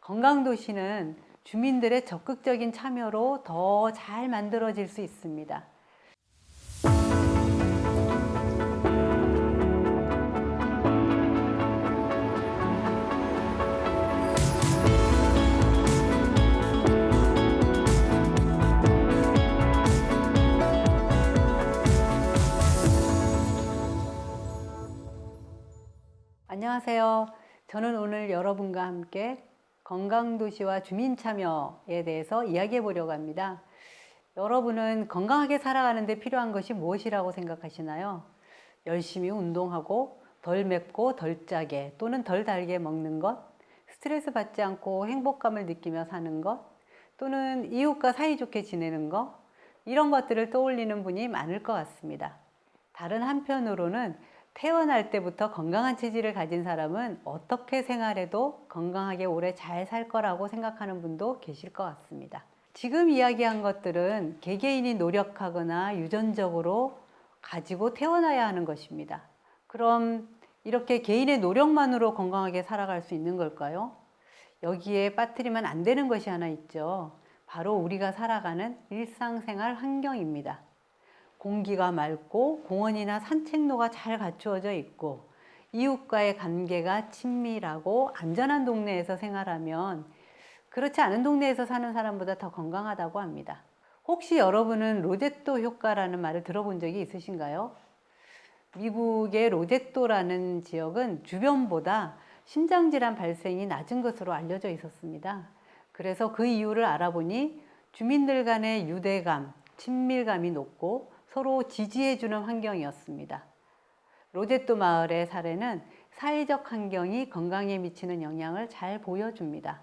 건강도시는 주민들의 적극적인 참여로 더 잘 만들어질 수 있습니다. 안녕하세요. 저는 오늘 여러분과 함께 건강도시와 주민참여에 대해서 이야기해 보려고 합니다. 여러분은 건강하게 살아가는 데 필요한 것이 무엇이라고 생각하시나요? 열심히 운동하고 덜 맵고 덜 짜게 또는 덜 달게 먹는 것, 스트레스 받지 않고 행복감을 느끼며 사는 것, 또는 이웃과 사이좋게 지내는 것, 이런 것들을 떠올리는 분이 많을 것 같습니다. 다른 한편으로는 태어날 때부터 건강한 체질을 가진 사람은 어떻게 생활해도 건강하게 오래 잘 살 거라고 생각하는 분도 계실 것 같습니다. 지금 이야기한 것들은 개개인이 노력하거나 유전적으로 가지고 태어나야 하는 것입니다. 그럼 이렇게 개인의 노력만으로 건강하게 살아갈 수 있는 걸까요? 여기에 빠뜨리면 안 되는 것이 하나 있죠. 바로 우리가 살아가는 일상생활 환경입니다. 공기가 맑고 공원이나 산책로가 잘 갖추어져 있고 이웃과의 관계가 친밀하고 안전한 동네에서 생활하면 그렇지 않은 동네에서 사는 사람보다 더 건강하다고 합니다. 혹시 여러분은 로제토 효과라는 말을 들어본 적이 있으신가요? 미국의 로제토라는 지역은 주변보다 심장질환 발생이 낮은 것으로 알려져 있었습니다. 그래서 그 이유를 알아보니 주민들 간의 유대감, 친밀감이 높고 서로 지지해주는 환경이었습니다. 로제토 마을의 사례는 사회적 환경이 건강에 미치는 영향을 잘 보여줍니다.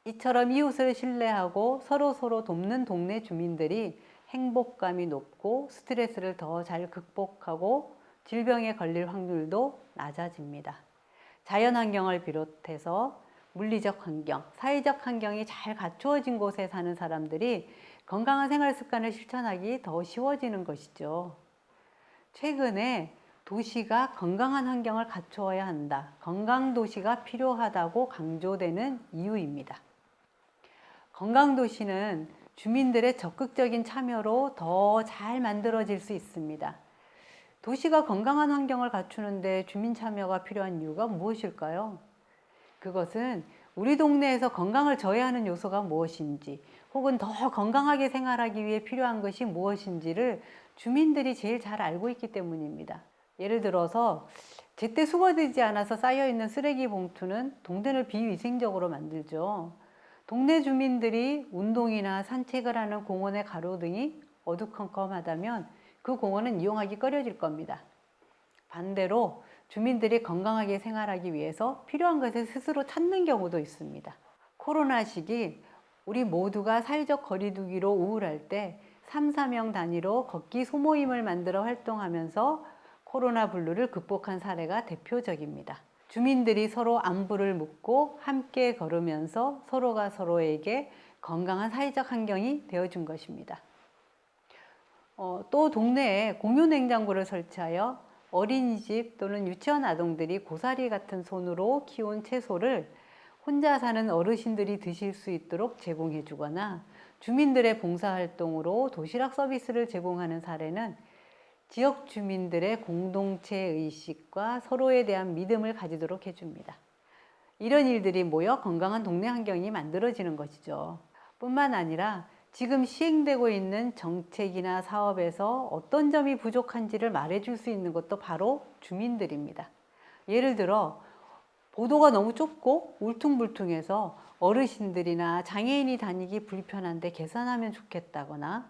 이처럼 이웃을 신뢰하고 서로 돕는 동네 주민들이 행복감이 높고 스트레스를 더 잘 극복하고 질병에 걸릴 확률도 낮아집니다. 자연 환경을 비롯해서 물리적 환경, 사회적 환경이 잘 갖추어진 곳에 사는 사람들이 건강한 생활 습관을 실천하기 더 쉬워지는 것이죠. 최근에 도시가 건강한 환경을 갖추어야 한다, 건강도시가 필요하다고 강조되는 이유입니다. 건강도시는 주민들의 적극적인 참여로 더 잘 만들어질 수 있습니다. 도시가 건강한 환경을 갖추는데 주민 참여가 필요한 이유가 무엇일까요? 그것은 우리 동네에서 건강을 저해하는 요소가 무엇인지, 혹은 더 건강하게 생활하기 위해 필요한 것이 무엇인지를 주민들이 제일 잘 알고 있기 때문입니다. 예를 들어서 제때 수거되지 않아서 쌓여있는 쓰레기 봉투는 동네를 비위생적으로 만들죠. 동네 주민들이 운동이나 산책을 하는 공원의 가로등이 어두컴컴하다면 그 공원은 이용하기 꺼려질 겁니다. 반대로 주민들이 건강하게 생활하기 위해서 필요한 것을 스스로 찾는 경우도 있습니다. 코로나 시기 우리 모두가 사회적 거리두기로 우울할 때 3, 4명 단위로 걷기 소모임을 만들어 활동하면서 코로나 블루를 극복한 사례가 대표적입니다. 주민들이 서로 안부를 묻고 함께 걸으면서 서로가 서로에게 건강한 사회적 환경이 되어준 것입니다. 또 동네에 공유 냉장고를 설치하여 어린이집 또는 유치원 아동들이 고사리 같은 손으로 키운 채소를 혼자 사는 어르신들이 드실 수 있도록 제공해 주거나 주민들의 봉사활동으로 도시락 서비스를 제공하는 사례는 지역 주민들의 공동체 의식과 서로에 대한 믿음을 가지도록 해줍니다. 이런 일들이 모여 건강한 동네 환경이 만들어지는 것이죠. 뿐만 아니라 지금 시행되고 있는 정책이나 사업에서 어떤 점이 부족한지를 말해줄 수 있는 것도 바로 주민들입니다. 예를 들어 보도가 너무 좁고 울퉁불퉁해서 어르신들이나 장애인이 다니기 불편한데 개선하면 좋겠다거나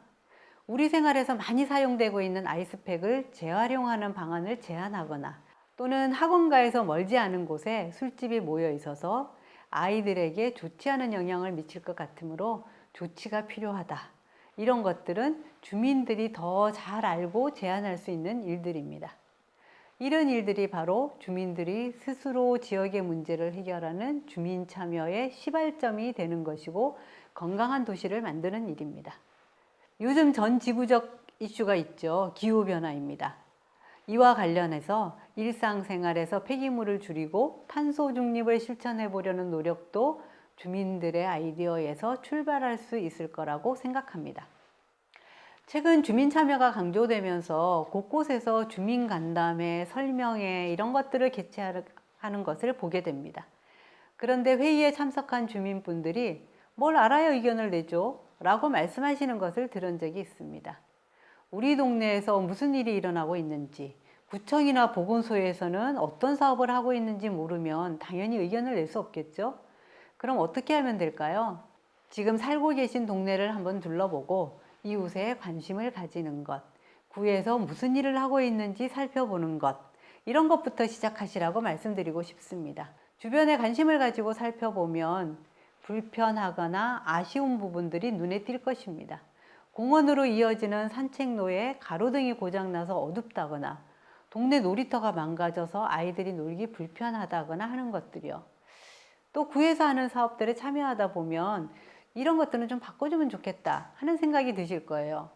우리 생활에서 많이 사용되고 있는 아이스팩을 재활용하는 방안을 제안하거나 또는 학원가에서 멀지 않은 곳에 술집이 모여 있어서 아이들에게 좋지 않은 영향을 미칠 것 같으므로 조치가 필요하다. 이런 것들은 주민들이 더 잘 알고 제안할 수 있는 일들입니다. 이런 일들이 바로 주민들이 스스로 지역의 문제를 해결하는 주민 참여의 시발점이 되는 것이고 건강한 도시를 만드는 일입니다. 요즘 전 지구적 이슈가 있죠. 기후변화입니다. 이와 관련해서 일상생활에서 폐기물을 줄이고 탄소 중립을 실천해 보려는 노력도 주민들의 아이디어에서 출발할 수 있을 거라고 생각합니다. 최근 주민 참여가 강조되면서 곳곳에서 주민 간담회, 설명회 이런 것들을 개최하는 것을 보게 됩니다. 그런데 회의에 참석한 주민분들이 뭘 알아야 의견을 내죠? 라고 말씀하시는 것을 들은 적이 있습니다. 우리 동네에서 무슨 일이 일어나고 있는지, 구청이나 보건소에서는 어떤 사업을 하고 있는지 모르면 당연히 의견을 낼 수 없겠죠? 그럼 어떻게 하면 될까요? 지금 살고 계신 동네를 한번 둘러보고 이웃에 관심을 가지는 것, 구에서 무슨 일을 하고 있는지 살펴보는 것, 이런 것부터 시작하시라고 말씀드리고 싶습니다. 주변에 관심을 가지고 살펴보면 불편하거나 아쉬운 부분들이 눈에 띌 것입니다. 공원으로 이어지는 산책로에 가로등이 고장나서 어둡다거나 동네 놀이터가 망가져서 아이들이 놀기 불편하다거나 하는 것들이요. 또 구에서 하는 사업들에 참여하다 보면 이런 것들은 좀 바꿔주면 좋겠다 하는 생각이 드실 거예요.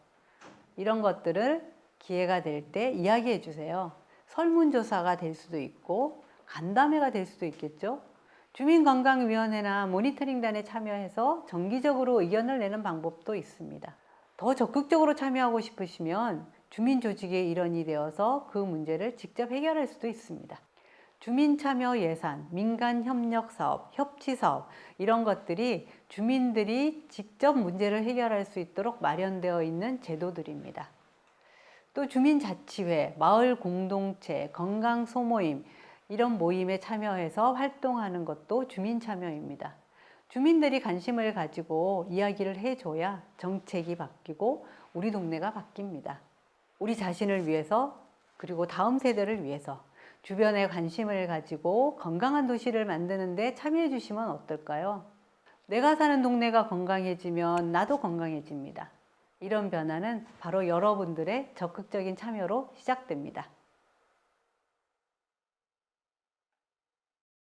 이런 것들을 기회가 될 때 이야기해 주세요. 설문조사가 될 수도 있고 간담회가 될 수도 있겠죠. 주민건강위원회나 모니터링단에 참여해서 정기적으로 의견을 내는 방법도 있습니다. 더 적극적으로 참여하고 싶으시면 주민조직의 일원이 되어서 그 문제를 직접 해결할 수도 있습니다. 주민참여 예산, 민간협력사업, 협치사업 이런 것들이 주민들이 직접 문제를 해결할 수 있도록 마련되어 있는 제도들입니다. 또 주민자치회, 마을 공동체, 건강소모임 이런 모임에 참여해서 활동하는 것도 주민참여입니다. 주민들이 관심을 가지고 이야기를 해줘야 정책이 바뀌고 우리 동네가 바뀝니다. 우리 자신을 위해서 그리고 다음 세대를 위해서 주변에 관심을 가지고 건강한 도시를 만드는 데 참여해 주시면 어떨까요? 내가 사는 동네가 건강해지면 나도 건강해집니다. 이런 변화는 바로 여러분들의 적극적인 참여로 시작됩니다.